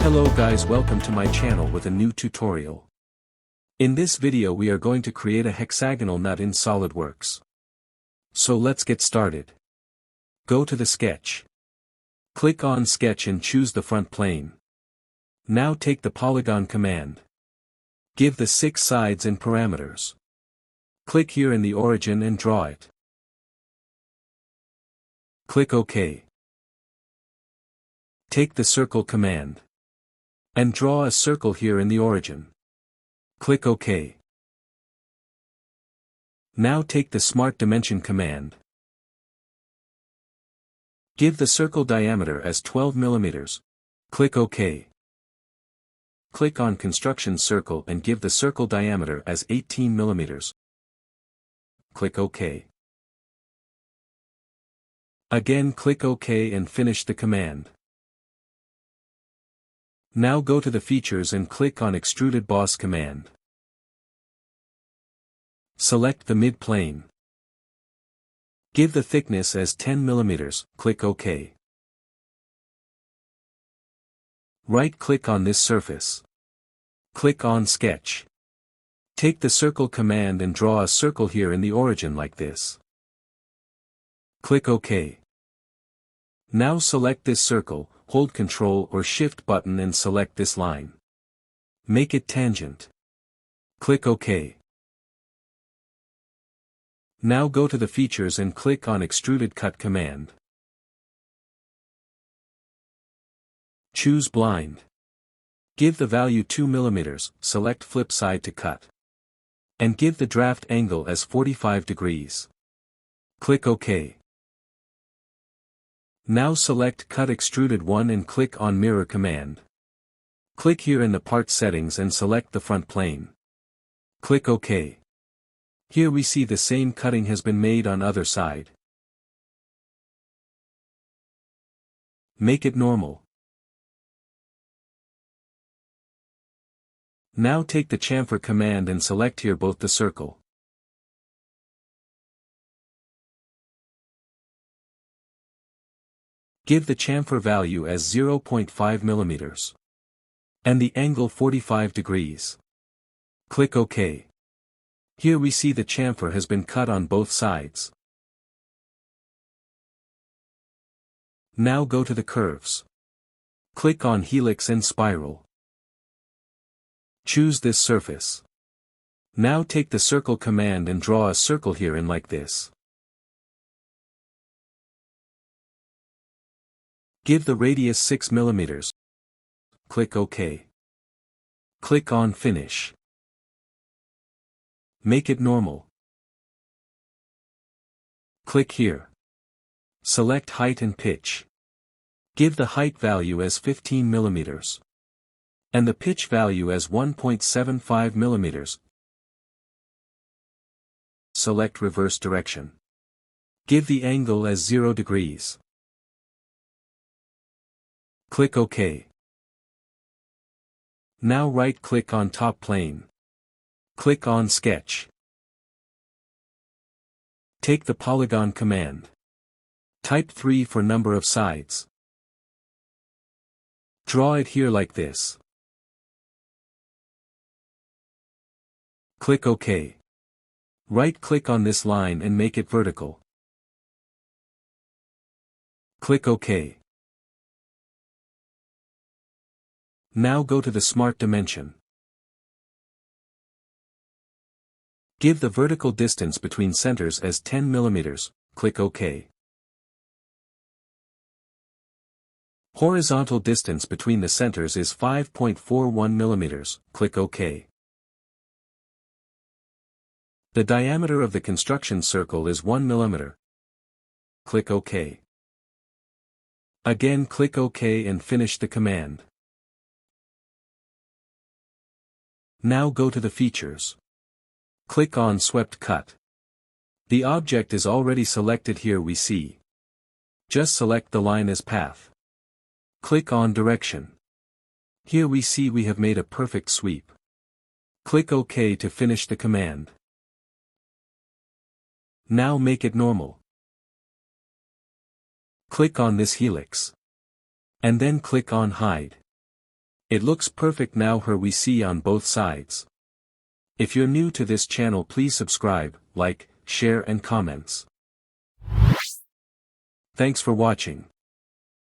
Hello guys, welcome to my channel with a new tutorial. In this video we are going to create a hexagonal nut in Solidworks. So let's get started. Go to the sketch. Click on sketch and choose the front plane. Now take the polygon command. Give the 6 sides and parameters. Click here in the origin and draw it. Click OK. Take the circle command. And draw a circle here in the origin. Click OK. Now take the Smart Dimension command. Give the circle diameter as 12 mm. Click OK. Click on Construction Circle and give the circle diameter as 18 mm. Click OK. Again click OK and finish the command. Now go to the features and click on Extruded Boss command. Select the mid-plane. Give the thickness as 10 mm, click OK. Right-click on this surface. Click on Sketch. Take the Circle command and draw a circle here in the origin like this. Click OK. Now select this circle, hold Ctrl or Shift button and select this line. Make it tangent. Click OK. Now go to the features and click on Extruded Cut command. Choose Blind. Give the value 2 mm, select Flip Side to cut. And give the draft angle as 45 degrees. Click OK. Now select Cut Extruded 1 and click on Mirror command. Click here in the Part Settings and select the front plane. Click OK. Here we see the same cutting has been made on other side. Make it normal. Now take the chamfer command and select here both the circle. Give the chamfer value as 0.5 mm. And the angle 45 degrees. Click OK. Here we see the chamfer has been cut on both sides. Now go to the curves. Click on Helix and Spiral. Choose this surface. Now take the Circle command and draw a circle here in like this. Give the radius 6 mm. Click OK. Click on Finish. Make it normal. Click here. Select Height and Pitch. Give the height value as 15 mm. And the pitch value as 1.75 mm. Select Reverse Direction. Give the angle as 0 degrees. Click OK. Now right-click on top plane. Click on Sketch. Take the Polygon command. Type 3 for number of sides. Draw it here like this. Click OK. Right-click on this line and make it vertical. Click OK. Now go to the Smart Dimension. Give the vertical distance between centers as 10 mm, click OK. Horizontal distance between the centers is 5.41 mm, click OK. The diameter of the construction circle is 1 mm. Click OK. Again click OK and finish the command. Now go to the features. Click on Swept Cut. The object is already selected here we see. Just select the line as path. Click on Direction. Here we see we have made a perfect sweep. Click OK to finish the command. Now make it normal. Click on this helix. And then click on Hide. It looks perfect now. Here we see on both sides. If you're new to this channel, please subscribe, like, share and comments. Thanks for watching.